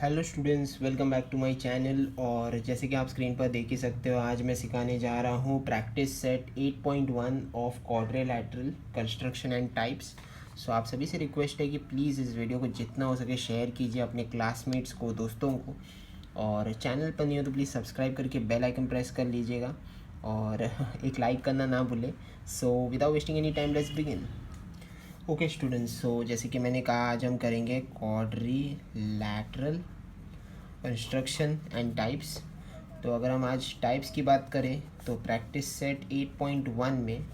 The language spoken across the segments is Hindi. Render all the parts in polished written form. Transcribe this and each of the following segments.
Hello students, welcome back to my channel. और जैसे कि आप स्क्रीन पर देख ही सकते हो, आज मैं सिखाने जा रहा हूँ practice set 8.1 of quadrilateral construction and types. So आप सभी से रिक्वेस्ट है कि प्लीज़ इस वीडियो को जितना हो सके शेयर कीजिए अपने क्लासमेट्स को, दोस्तों को। और चैनल पर नहीं हो तो प्लीज़ सब्सक्राइब करके बेल आइकन प्रेस कर लीजिएगा और एक लाइक करना ना भूलें। So without wasting any time, let's begin. Okay students, so जैसे कि मैंने कहा, आज हम करेंगे क्वाड्रिलैटरल कंस्ट्रक्शन एंड टाइप्स। तो अगर हम आज टाइप्स की बात करें तो प्रैक्टिस सेट 8.1 में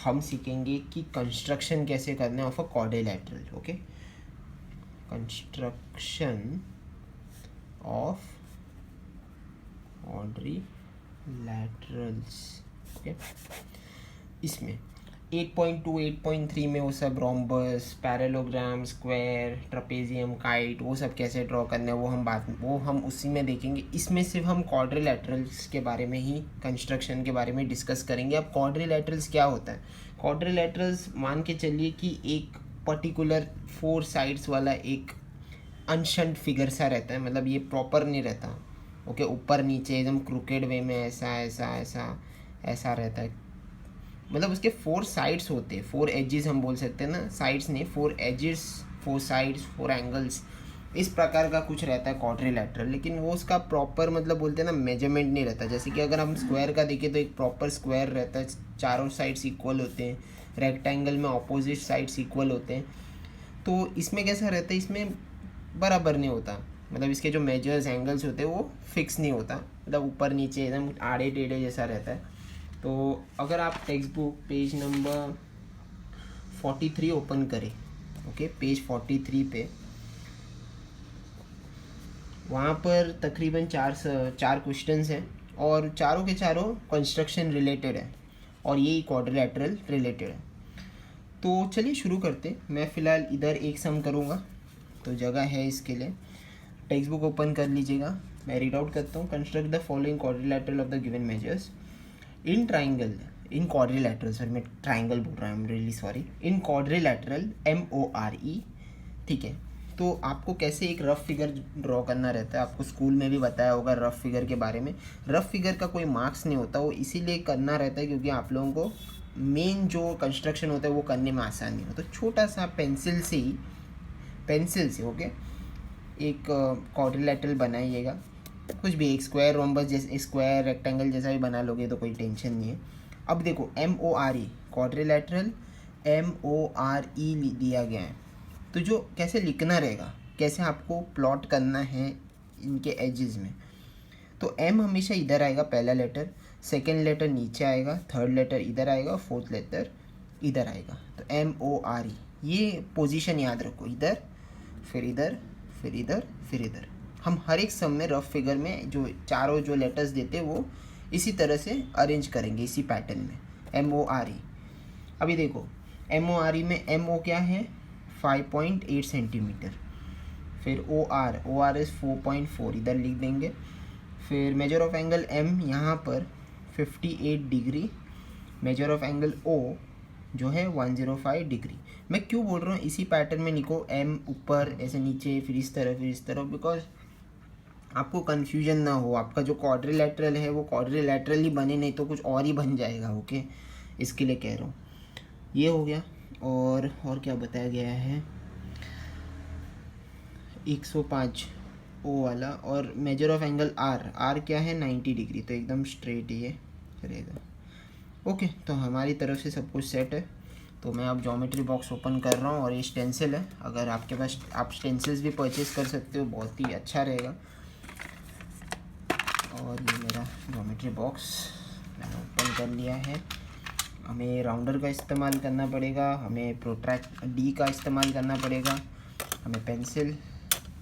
हम सीखेंगे कि कंस्ट्रक्शन कैसे करना है of a quadrilateral. Okay, construction of quadrilaterals. Okay, इसमें 8.2 8.3 में वो सब rhombus, parallelogram, square, trapezium, kite, वो सब कैसे ड्रॉ करना है वो हम उसी में देखेंगे। इसमें सिर्फ हम क्वाड्रिलैटरल्स के बारे में ही, कंस्ट्रक्शन के बारे में डिस्कस करेंगे। अब क्वाड्रिलैटरल्स क्या होता है? क्वाड्रिलैटरल्स मान के चलिए कि एक पर्टिकुलर 4 साइड्स वाला एक अनशंट फिगर सा रहता है, मतलब ये प्रॉपर नहीं रहता। ओके, ऊपर नीचे एकदम क्रूकेड वे में ऐसा ऐसा ऐसा ऐसा रहता है। मतलब उसके 4 साइड्स होते हैं, 4 एजेस हम बोल सकते हैं ना, साइड्स नहीं, 4 एजेस, 4 साइड्स, 4 एंगल्स, इस प्रकार का कुछ रहता है क्वाड्रिलैटरल। लेकिन वो उसका प्रॉपर मतलब बोलते हैं ना, मेजरमेंट नहीं रहता। जैसे कि अगर हम स्क्वायर का देखें तो एक प्रॉपर स्क्वायर रहता है, चारों साइड्स इक्वल होते हैं। रेक्टेंगल में ऑपोजिट साइड्स इक्वल होते हैं। तो इसमें कैसा रहता है, इसमें बराबर नहीं होता। मतलब इसके जो मेजर्स एंगल्स होते हैं वो फिक्स नहीं होता, मतलब ऊपर नीचे एकदम आड़े टेढ़े जैसा रहता है। तो अगर आप text book page number 43 open करें, ओके, पेज 43 पे, वहाँ पर तकरीबन चार क्वेश्चंस हैं और चारों के चारों कंस्ट्रक्शन रिलेटेड है और यही क्वाड्रिलैटरल रिलेटेड है। तो चलिए शुरू करते। मैं फ़िलहाल इधर एक सम करूँगा, तो जगह है इसके लिए। टेक्स्ट बुक ओपन कर लीजिएगा, मैं रीड आउट करता हूँ। Construct the following quadrilateral of the given measures in triangle, in quadrilateral, sorry मैं ट्राइंगल बोल रहा हूँ, I am really sorry, in quadrilateral MORE। ठीक है, तो आपको कैसे एक रफ फिगर ड्रॉ करना रहता है, आपको स्कूल में भी बताया होगा रफ फिगर के बारे में। रफ फिगर का कोई मार्क्स नहीं होता, वो इसीलिए करना रहता है क्योंकि आप लोगों को मेन जो कंस्ट्रक्शन होता है वो करने में आसानी हो। तो छोटा सा पेंसिल से ओके एक क्वाड्रिलैटरल बनाइएगा। कुछ भी, एक स्क्वायर, रोम्बस जैसे, स्क्वायर, रेक्टेंगल जैसा भी बना लोगे तो कोई टेंशन नहीं है। अब देखो MORE, क्वाड्रिलैटरल MORE दिया गया है। तो जो कैसे लिखना रहेगा, कैसे आपको प्लॉट करना है इनके एजेस में, तो M हमेशा इधर आएगा, पहला लेटर, सेकेंड लेटर नीचे आएगा, थर्ड लेटर इधर आएगा, फोर्थ लेटर इधर आएगा। तो MORE, ये पोजीशन याद रखो, इधर फिर इधर फिर इधर फिर इधर। हम हर एक सम में रफ फिगर में जो चारों जो लेटर्स देते हैं वो इसी तरह से अरेंज करेंगे, इसी पैटर्न में। MORE, अभी देखो MORE में MO क्या है, 5.8 सेंटीमीटर। फिर OR इज़ 4.4, इधर लिख देंगे। फिर मेजर ऑफ एंगल M यहाँ पर 58 degree, measure of angle O जो है 105 डिग्री। मैं क्यों बोल रहा हूँ इसी पैटर्न में लिखो, M ऊपर ऐसे नीचे फिर इस तरफ, बिकॉज आपको कन्फ्यूजन ना हो। आपका जो क्वाड्रिलैटरल है वो क्वाड्रिलैटरल ही बने, नहीं तो कुछ और ही बन जाएगा। ओके, इसके लिए कह रहा हूँ। ये हो गया। और क्या बताया गया है, 105 O वाला। और मेजर ऑफ एंगल R क्या है, 90 डिग्री, तो एकदम स्ट्रेट ये चलेगा। ओके, तो हमारी तरफ से सब कुछ सेट है। तो मैं अब ज्योमेट्री बॉक्स ओपन कर रहा हूँ और ये स्टेंसिल है। अगर आपके पास, आप स्टेंसिल्स भी परचेज़ कर सकते हो, बहुत ही अच्छा रहेगा। और ये मेरा ज्योमेट्री बॉक्स मैंने ओपन कर लिया है। हमें राउंडर का इस्तेमाल करना पड़ेगा, हमें प्रोट्रैक्ट D का इस्तेमाल करना पड़ेगा, हमें पेंसिल,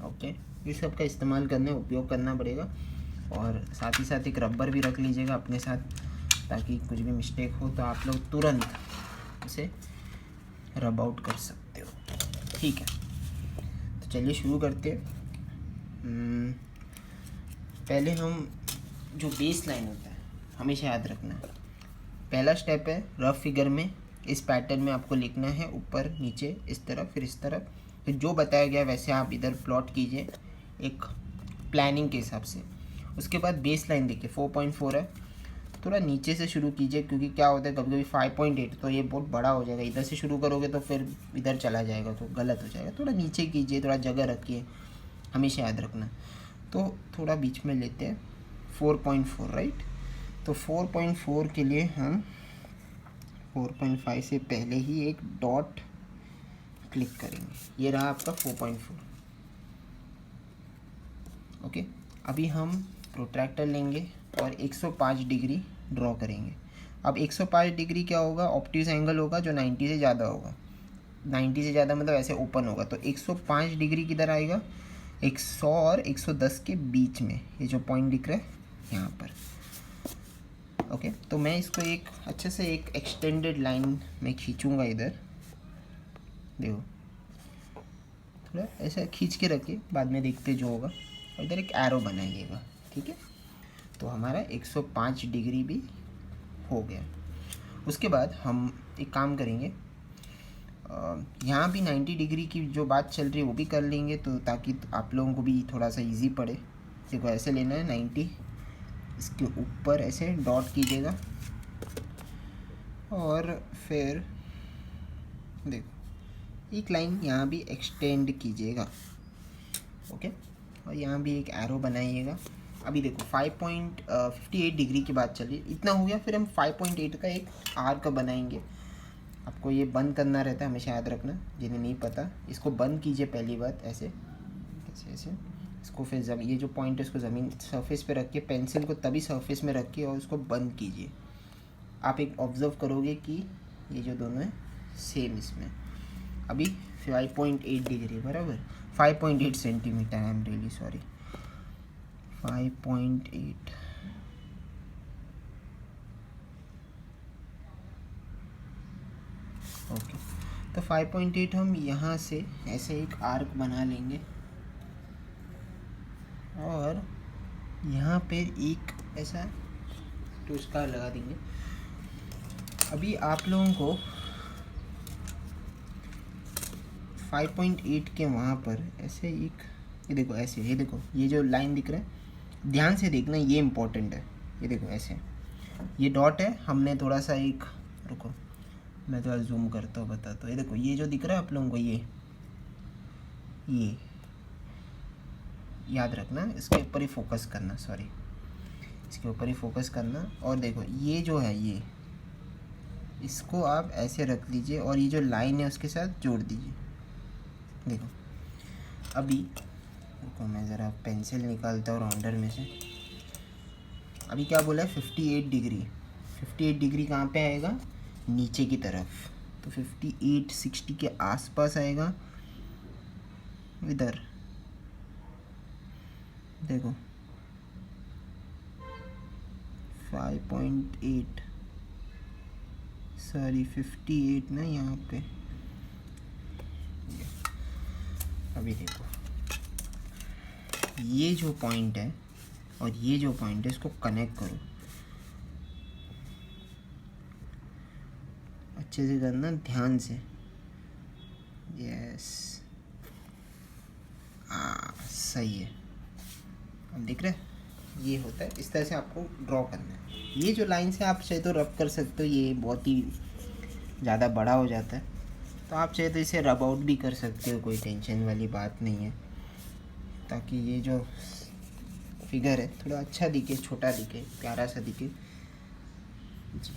ओके, इस सब का इस्तेमाल उपयोग करना पड़ेगा। और साथ ही साथ एक रबर भी रख लीजिएगा अपने साथ, ताकि कुछ भी मिस्टेक हो तो आप लोग तुरंत इसे रब आउट कर सकते हो। ठीक है, तो चलिए शुरू करते हैं। पहले हम जो बेस लाइन होता है हमेशा याद रखना है। पहला स्टेप है रफ फिगर में, इस पैटर्न में आपको लिखना है, ऊपर नीचे इस तरफ फिर इस तरफ। तो जो बताया गया वैसे आप इधर प्लॉट कीजिए, एक प्लानिंग के हिसाब से। उसके बाद बेस लाइन देखिए 4.4 है, थोड़ा नीचे से शुरू कीजिए, क्योंकि क्या होता है कभी कभी 5.8 तो ये बहुत बड़ा हो जाएगा, इधर से शुरू करोगे तो फिर इधर चला जाएगा तो गलत हो जाएगा। थोड़ा नीचे कीजिए, थोड़ा जगह रखिए, हमेशा याद रखना। तो थोड़ा बीच में लेते हैं 4.4 राइट। तो 4.4 के लिए हम 4.5 से पहले ही एक डॉट क्लिक करेंगे। ये रहा आपका 4.4। ओके, अभी हम प्रोट्रैक्टर लेंगे और 105 डिग्री ड्रॉ करेंगे। अब 105 डिग्री क्या होगा, ऑप्टिक्स एंगल होगा जो 90 से ज़्यादा होगा। 90 से ज़्यादा मतलब ऐसे ओपन होगा, तो 105 डिग्री किधर आएगा, 100 और 110 के बीच में, ये जो पॉइंट दिख रहा है यहाँ पर। ओके, तो मैं इसको एक अच्छे से एक एक्सटेंडेड लाइन में खींचूँगा इधर, देखो थोड़ा ऐसा खींच के रखिए, बाद में देखते जो होगा। और इधर एक एरो बनाइएगा, ठीक है। तो हमारा 105 डिग्री भी हो गया। उसके बाद हम एक काम करेंगे, यहाँ भी 90 डिग्री की जो बात चल रही है वो भी कर लेंगे, तो ताकि आप लोगों को भी थोड़ा सा इजी पड़े। देखो ऐसे लेना है 90, इसके ऊपर ऐसे डॉट कीजिएगा और फिर देखो एक लाइन यहाँ भी एक्सटेंड कीजिएगा। ओके, और यहाँ भी एक एरो बनाइएगा। अभी देखो 5.58 डिग्री की बात चल रही है, इतना हो गया। फिर हम 5.8 का एक आर्क बनाएंगे। आपको ये बंद करना रहता है, हमेशा याद रखना, जिन्हें नहीं पता। इसको बंद कीजिए, पहली बात ऐसे ऐसे ऐसे, इसको फिर ये जो पॉइंट है इसको ज़मीन सरफेस पे रख के, पेंसिल को तभी सरफेस में रखिए और उसको बंद कीजिए। आप एक ऑब्ज़र्व करोगे कि ये जो दोनों है सेम इसमें। अभी 5.8 डिग्री बराबर 5.8 centimetre, I am really sorry, 5.8। Okay, तो 5.8 हम यहाँ से ऐसे एक आर्क बना लेंगे और यहाँ पे एक ऐसा टूसका लगा देंगे। अभी आप लोगों को 5.8 के वहाँ पर ऐसे एक, ये देखो ऐसे, ये देखो ये जो लाइन दिख रहा है, ध्यान से देखना, ये इम्पोर्टेंट है। ये देखो ऐसे, ये डॉट है, हमने थोड़ा सा एक, रुको मैं थोड़ा जूम करता हूँ, बताता हूँ। ये देखो ये जो दिख रहा है आप लोगों को, ये याद रखना, इसके ऊपर ही फोकस करना, सॉरी इसके ऊपर ही फोकस करना। और देखो ये जो है, ये इसको आप ऐसे रख लीजिए और ये जो लाइन है उसके साथ जोड़ दीजिए। देखो अभी रुको, मैं ज़रा पेंसिल निकालता हूँ राउंडर में से। अभी क्या बोला है, 58 डिग्री। 58 डिग्री कहाँ पे आएगा, नीचे की तरफ। तो 58 60 के आसपास आएगा इधर, देखो 5.8 सॉरी 58 ना यहाँ पे। अभी देखो ये जो पॉइंट है और ये जो पॉइंट है, इसको कनेक्ट करो, अच्छे से करना, ध्यान से। यस, सही है। अब दिख रहा है, ये होता है, इस तरह से आपको ड्रॉ करना है। ये जो लाइन से आप चाहे तो रब कर सकते हो, ये बहुत ही ज़्यादा बड़ा हो जाता है, तो आप चाहे तो इसे रब आउट भी कर सकते हो, कोई टेंशन वाली बात नहीं है, ताकि ये जो फिगर है थोड़ा अच्छा दिखे, छोटा दिखे, प्यारा सा दिखे जी,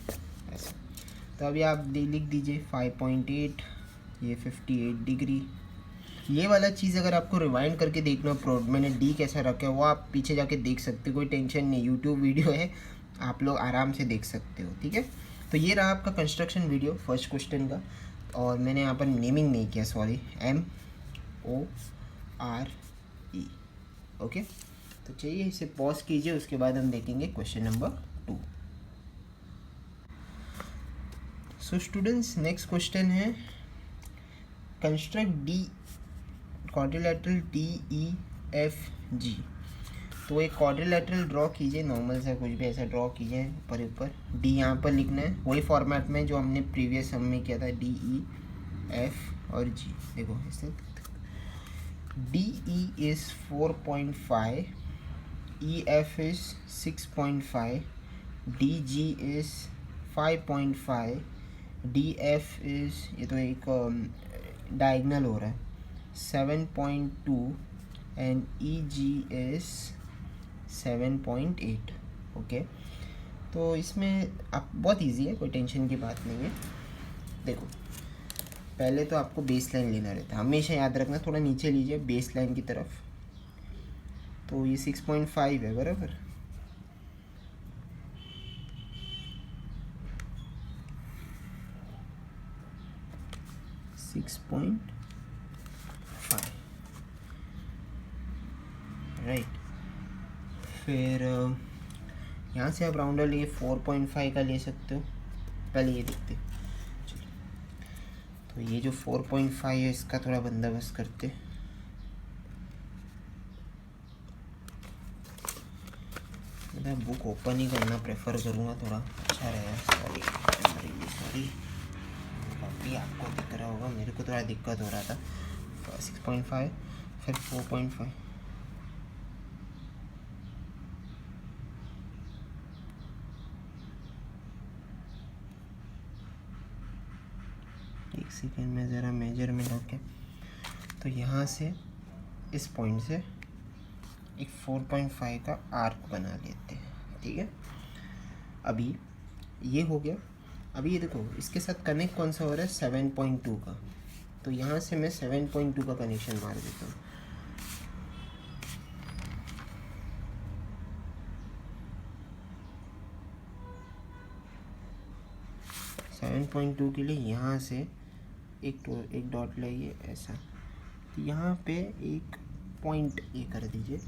ऐसा। तो अभी आप लिख दीजिए 5.8, ये 58 डिग्री। ये वाला चीज़ अगर आपको रिवाइंड करके देखना, मैंने डी कैसा रखा है वो आप पीछे जाके देख सकते हो, कोई टेंशन नहीं, यूट्यूब वीडियो है, आप लोग आराम से देख सकते हो, ठीक है। तो ये रहा आपका कंस्ट्रक्शन वीडियो फर्स्ट क्वेश्चन का, और मैंने यहाँ पर नेमिंग नहीं किया, सॉरी, MORE, ओके। तो चलिए इसे पॉज कीजिए, उसके बाद हम देखेंगे question number 2। So students, next question है, कंस्ट्रक्ट डी क्वाड्रिलेटरल DEFG। तो एक क्वाड्रिलेटरल ड्रॉ कीजिए, नॉर्मल सा कुछ भी ऐसा ड्रॉ कीजिए, ऊपर डी यहाँ पर लिखना है, वही फॉर्मेट में जो हमने प्रीवियस सम में किया था, DE, F और G। देखो इससे DE is 4.5 EF is 6.5, DG is 5.5, DF is, ये तो एक डायगनल हो रहा है, 7.2 एंड EG is 7.8. ओके, तो इसमें आप बहुत इजी है, कोई टेंशन की बात नहीं है. देखो, पहले तो आपको बेस लाइन लेना रहता है, हमेशा याद रखना, थोड़ा नीचे लीजिए बेस लाइन की तरफ. तो ये 6.5 है बराबर. राइट. फिर यहाँ से आप राउंडर लिए 4.5 का ले सकते हो. पहले ये देखते, चलिए. तो ये जो 4.5 है इसका थोड़ा बंदोबस्त करते. मैं बुक ओपन ही करना प्रेफर करूँगा, थोड़ा अच्छा रहेगा. सॉरी, काफ़ी आपको दिख रहा होगा, मेरे को थोड़ा दिक्कत हो रहा था. 6.5 फिर 4.5. एक सेकेंड में ज़रा मेजरमेंट. ओके, तो यहाँ से इस पॉइंट से एक 4.5 का आर्क बना लेते हैं. ठीक है, अभी ये हो गया. अभी ये देखो, इसके साथ कनेक्ट कौन सा हो रहा है, 7.2 का. तो यहाँ से मैं 7.2 का कनेक्शन मार देता हूँ. सेवन पॉइंट टू के लिए यहाँ से एक डॉट लगाइए ऐसा. तो यहाँ पे एक पॉइंट ये कर दीजिए.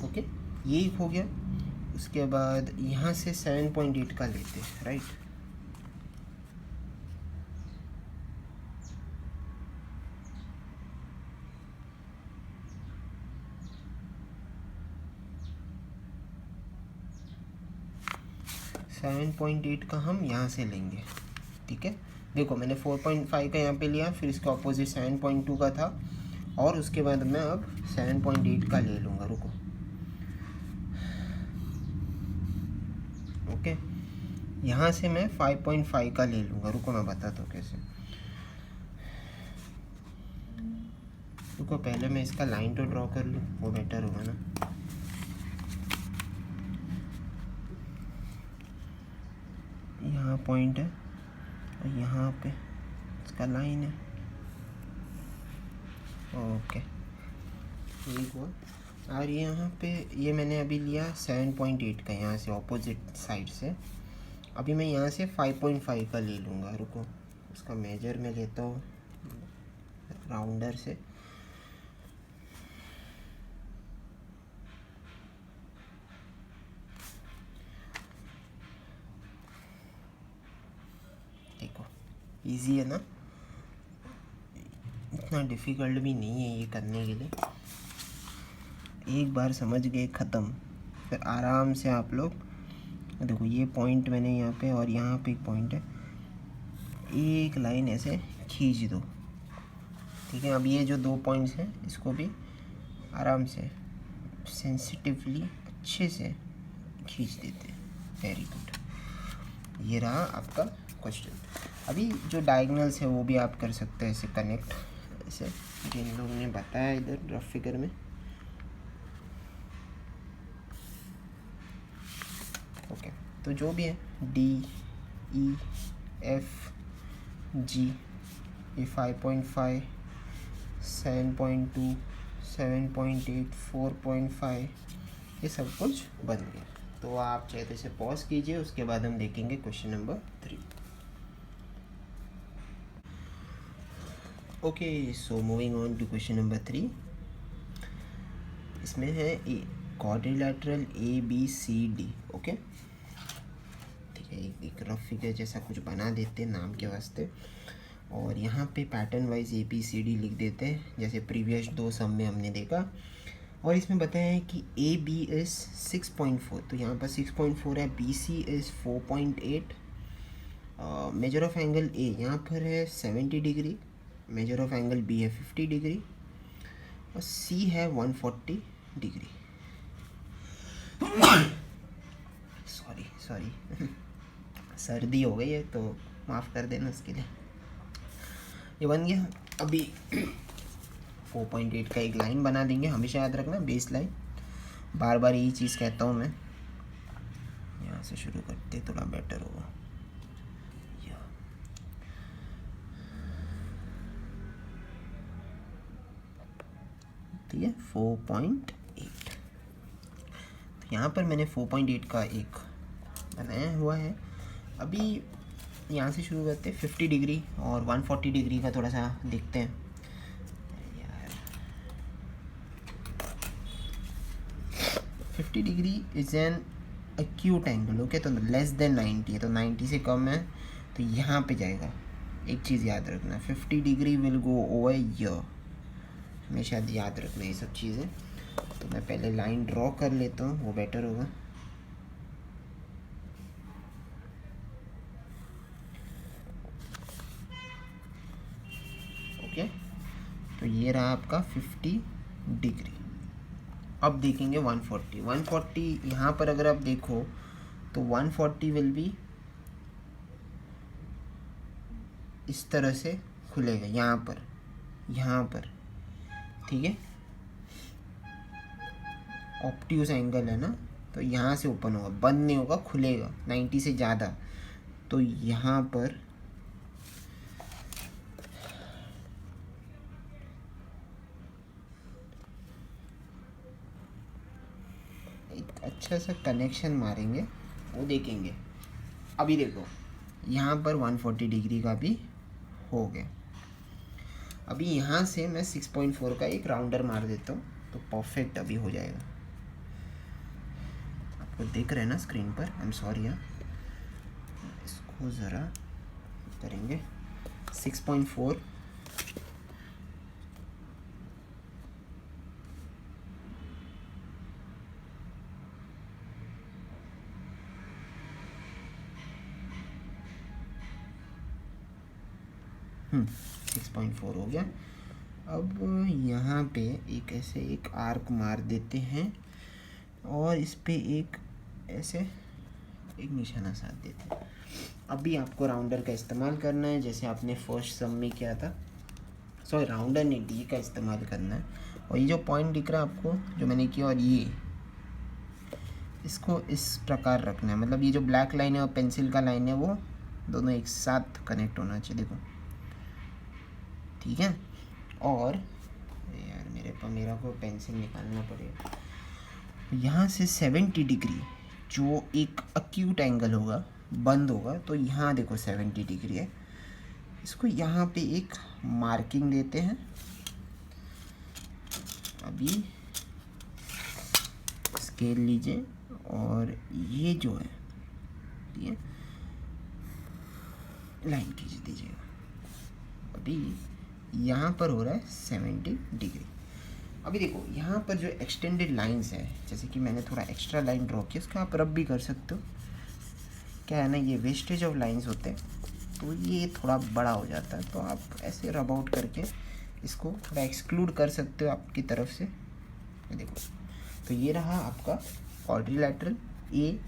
ओके, ये हो गया. उसके बाद यहाँ से 7.8 का लेते हैं. राइट, सेवन पॉइंट एट का हम यहाँ से लेंगे. ठीक है, देखो मैंने 4.5 का यहाँ पे लिया, फिर इसका ऑपोजिट 7.2 का था, और उसके बाद मैं अब 7.8 का ले लूँगा. रुको, ओके, यहाँ से मैं 5.5 का ले लूँगा. रुको, मैं बताता हूँ कैसे. रुको, पहले मैं इसका लाइन तो ड्रॉ कर लूँ, वो बेटर होगा ना. यहाँ पॉइंट है और यहाँ पे इसका लाइन है. ओके, ठीक हुआ. और यहाँ पे ये मैंने अभी लिया 7.8 का यहाँ से ऑपोजिट साइड से. अभी मैं यहाँ से 5.5 का ले लूँगा. रुको, उसका मेजर मैं लेता हूँ राउंडर से. देखो, इजी है ना, इतना डिफ़िकल्ट भी नहीं है ये करने के लिए. एक बार समझ गए, ख़त्म. फिर आराम से आप लोग देखो, ये पॉइंट मैंने यहाँ पे और यहाँ पे एक पॉइंट है, एक लाइन ऐसे खींच दो. ठीक है, अब ये जो 2 पॉइंट्स हैं इसको भी आराम से सेंसिटिवली अच्छे से खींच देते हैं. वेरी गुड, ये रहा आपका क्वेश्चन. अभी जो डायगोनल्स है वो भी आप कर सकते हैं ऐसे कनेक्ट, ऐसे जिन लोगों ने बताया इधर रफ फिगर में. ओके, तो जो भी है DEFG, ये 5.5, 7.2, 7.8, 4.5, ये सब कुछ बन गया. तो आप चाहे तो इसे पॉज कीजिए, उसके बाद हम देखेंगे question number 3. Okay, so moving on to question number 3. इसमें है क्वाड्रिलैटरल ABCD. ओके, ठीक है, एक रफ फिगर जैसा कुछ बना देते हैं नाम के वास्ते, और यहाँ पे पैटर्न वाइज ABCD लिख देते हैं जैसे प्रीवियस 2 सम में हमने देखा. और इसमें बताया है कि AB इज़ 6.4, तो यहाँ पर 6.4 है. BC is 4.8. Measure of angle A यहाँ पर है 70 degree. Measure of angle B है 50 डिग्री. और C है 140 डिग्री. सॉरी सर्दी हो गई है तो माफ़ कर देना उसके लिए। ये बन गया। अभी 4.8 का एक लाइन बना देंगे, हमेशा याद रखना बेस लाइन, बार बार यही चीज़ कहता हूँ मैं। यहाँ से शुरू करते थोड़ा बेटर होगा। ठीक है 4.8। तो यहाँ पर मैंने 4.8 का एक बनाया हुआ है। अभी यहाँ से शुरू करते हैं 50 डिग्री और 140 डिग्री का थोड़ा सा देखते हैं यार। 50 degree is an acute angle, okay. तो लेस देन 90 है, तो 90 से कम है तो यहाँ पे जाएगा। एक चीज़ याद रखना, 50 degree will go over here, हमेशा याद रखना ये सब चीज़ें। तो मैं पहले लाइन ड्रॉ कर लेता हूँ, वो बेटर होगा। ओके, तो ये रहा आपका 50 डिग्री। अब देखेंगे 140। 140 यहाँ पर अगर आप देखो तो 140 विल बी इस तरह से खुलेगा यहाँ पर, ठीक है। ऑब्ट्यूज एंगल है ना, तो यहाँ से ओपन होगा, बंद नहीं होगा, खुलेगा 90 से ज़्यादा। तो यहाँ पर एक अच्छा सा कनेक्शन मारेंगे, वो देखेंगे। अभी देखो यहाँ पर 140 डिग्री का भी हो गया। अभी यहाँ से मैं 6.4 का एक राउंडर मार देता हूँ तो परफेक्ट अभी हो जाएगा। आपको दिख रहा है ना स्क्रीन पर, आई एम सॉरी यार। इसको ज़रा करेंगे 6.4 6.4 हो गया। अब यहाँ पे एक ऐसे एक आर्क मार देते हैं और इस पे एक ऐसे एक निशाना साध देते हैं। अभी आपको राउंडर का इस्तेमाल करना है, जैसे आपने फर्स्ट सम में किया था। सॉरी, राउंडर नहीं, डी का इस्तेमाल करना है। और ये जो पॉइंट दिख रहा है आपको जो मैंने किया, और ये इसको इस प्रकार रखना है, मतलब ये जो ब्लैक लाइन है और पेंसिल का लाइन है वो दोनों एक साथ कनेक्ट होना चाहिए, देखो, ठीक है। और यार मेरा को पेंसिल निकालना पड़ेगा। यहाँ से 70 डिग्री जो एक एक्यूट एंगल होगा, बंद होगा, तो यहाँ देखो 70 डिग्री है। इसको यहाँ पे एक मार्किंग देते हैं। अभी स्केल लीजिए और ये जो है ये लाइन खींच दीजिएगा। अभी यहाँ पर हो रहा है 70 डिग्री। अभी देखो यहाँ पर जो एक्सटेंडेड लाइंस है, जैसे कि मैंने थोड़ा एक्स्ट्रा लाइन ड्रॉ किया, उसका आप रब भी कर सकते हो। क्या है ना, ये वेस्टेज ऑफ लाइंस होते हैं तो ये थोड़ा बड़ा हो जाता है, तो आप ऐसे रब आउट करके इसको थोड़ा एक्सक्लूड कर सकते हो आपकी तरफ से। ये देखो, तो ये रहा आपका quadrilateral A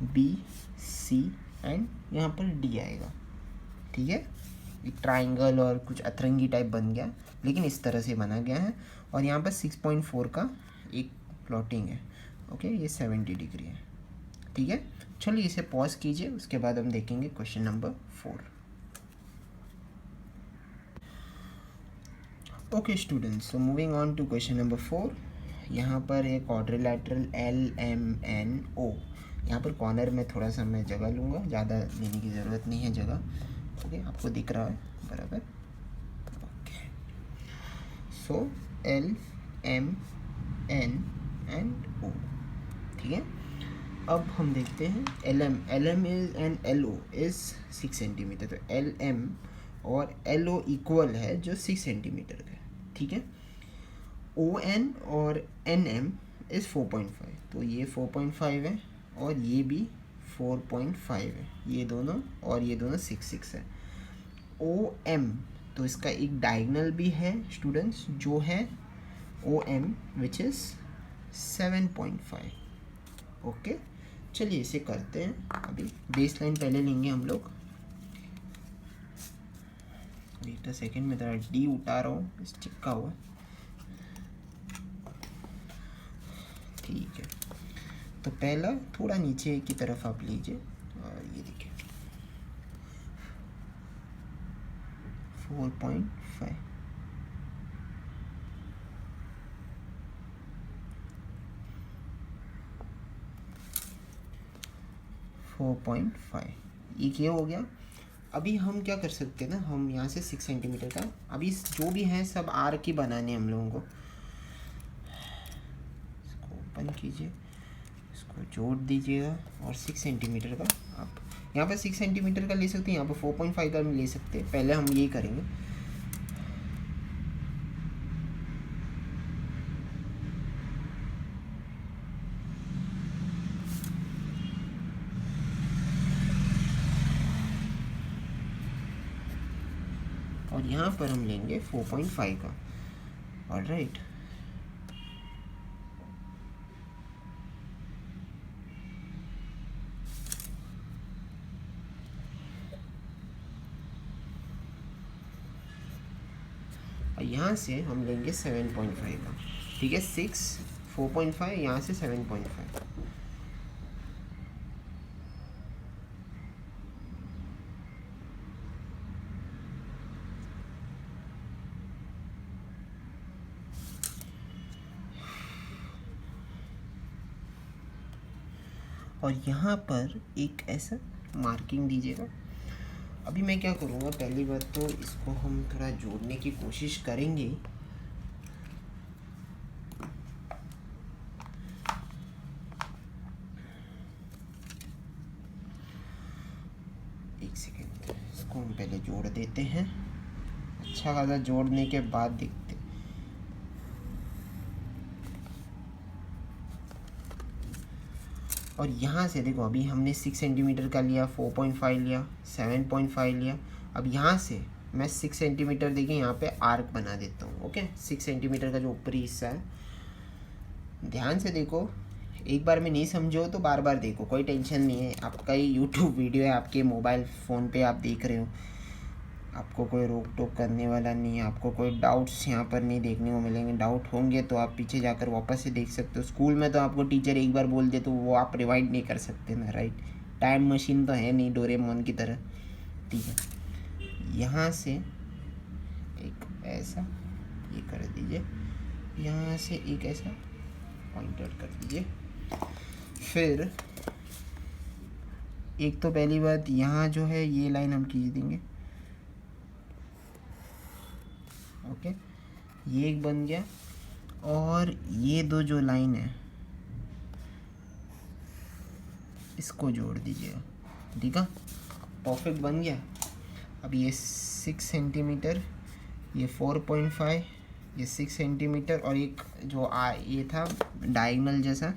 B C and यहाँ पर डी आएगा, ठीक है। एक ट्राइंगल और कुछ अतरंगी टाइप बन गया, लेकिन इस तरह से बना गया है। और यहाँ पर 6.4 का एक प्लॉटिंग है, ओके। ये 70 डिग्री है, ठीक है। चलिए इसे पॉज कीजिए, उसके बाद हम देखेंगे question number 4। Okay students, so moving on to question number 4। यहाँ पर एक क्वाड्रिलैटरल LMNO, यहाँ पर कॉर्नर में थोड़ा सा मैं जगह लूँगा, ज़्यादा लेने की ज़रूरत नहीं है जगह, ओके। आपको दिख रहा है बराबर, okay. So LMN and O, ठीक है। अब हम देखते हैं LM is and LO is 6 centimetre, तो LM और LO इक्वल है जो 6 सेंटीमीटर का है, ठीक है। ON और NM इज़ 4.5, तो ये 4.5 है और ये भी 4.5 है, ये दोनों और ये दोनों 6 है। OM, तो इसका एक डायगोनल भी है स्टूडेंट्स, जो है OM विच इज़ 7.5, ओके। चलिए इसे करते हैं। अभी बेस लाइन पहले लेंगे हम लोग। वेट अ सेकेंड, मैं ज़रा डी उठा रहा हूँ, इस चिपका हुआ। ठीक है, तो पहला थोड़ा नीचे की तरफ आप लीजिए और ये देखिए 4.5। ये हो गया। अभी हम क्या कर सकते हैं ना, हम यहाँ से 6 सेंटीमीटर का, अभी जो भी है सब आर्क ही बनाने हैं हम लोगों को। इसको ओपन कीजिए, इसको जोड़ दीजिएगा और 6 सेंटीमीटर का आप यहाँ पर 6 सेंटीमीटर का ले सकते हैं, यहाँ पर 4.5 का भी ले सकते हैं। पहले हम यही करेंगे। और यहाँ पर हम लेंगे 4.5 का। ऑलराइट, और यहाँ से हम लेंगे 7.5 का। ठीक है, 6 4.5, यहाँ से 7.5। और यहाँ पर एक ऐसा मार्किंग दीजिएगा। अभी मैं क्या करूँगा, पहली बात तो इसको हम थोड़ा जोड़ने की कोशिश करेंगे। एक सेकेंड, इसको हम पहले जोड़ देते हैं। अच्छा खासा जोड़ने के बाद देखते। और यहाँ से देखो, अभी हमने 6 सेंटीमीटर का लिया, 4.5 लिया, 7.5 लिया। अब यहाँ से मैं 6 सेंटीमीटर देखिए यहाँ पे आर्क बना देता हूँ। ओके, 6 सेंटीमीटर का जो ऊपरी हिस्सा है, ध्यान से देखो। एक बार में नहीं समझो तो बार बार देखो, कोई टेंशन नहीं है। आपका ये यूट्यूब वीडियो है, आपके मोबाइल फ़ोन पे आप देख रहे हो, आपको कोई रोक टोक करने वाला नहीं है। आपको कोई डाउट्स यहाँ पर नहीं देखने को मिलेंगे। डाउट होंगे तो आप पीछे जाकर वापस से देख सकते हो। स्कूल में तो आपको टीचर एक बार बोल दे तो वो आप रिवाइंड नहीं कर सकते ना, राइट। टाइम मशीन तो है नहीं डोरेमोन की तरह। ठीक है, यहाँ से एक ऐसा ये कर दीजिए, यहाँ से एक ऐसा पॉइंट आउट कर दीजिए। फिर एक तो पहली बात, यहाँ जो है ये लाइन हम खींच देंगे। ओके, ये एक बन गया। और ये दो जो लाइन है इसको जोड़ दीजिएगा। ठीक है, परफेक्ट बन गया। अब ये 6 सेंटीमीटर, ये 4.5, ये 6 सेंटीमीटर, और एक जो ये था डायगोनल जैसा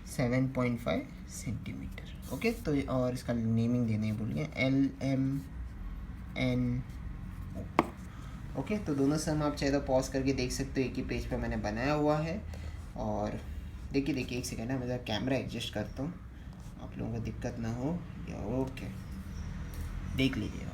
7.5 सेंटीमीटर। ओके, तो और इसका नेमिंग देने भूल गए, LMNO। ओके, तो दोनों सम आप चाहे तो पॉज करके देख सकते हो, एक ही पेज पे मैंने बनाया हुआ है। और देखिए एक सेकेंड है, मैं कैमरा एडजस्ट करता हूँ, आप लोगों को दिक्कत ना हो। या ओके, देख लीजिए।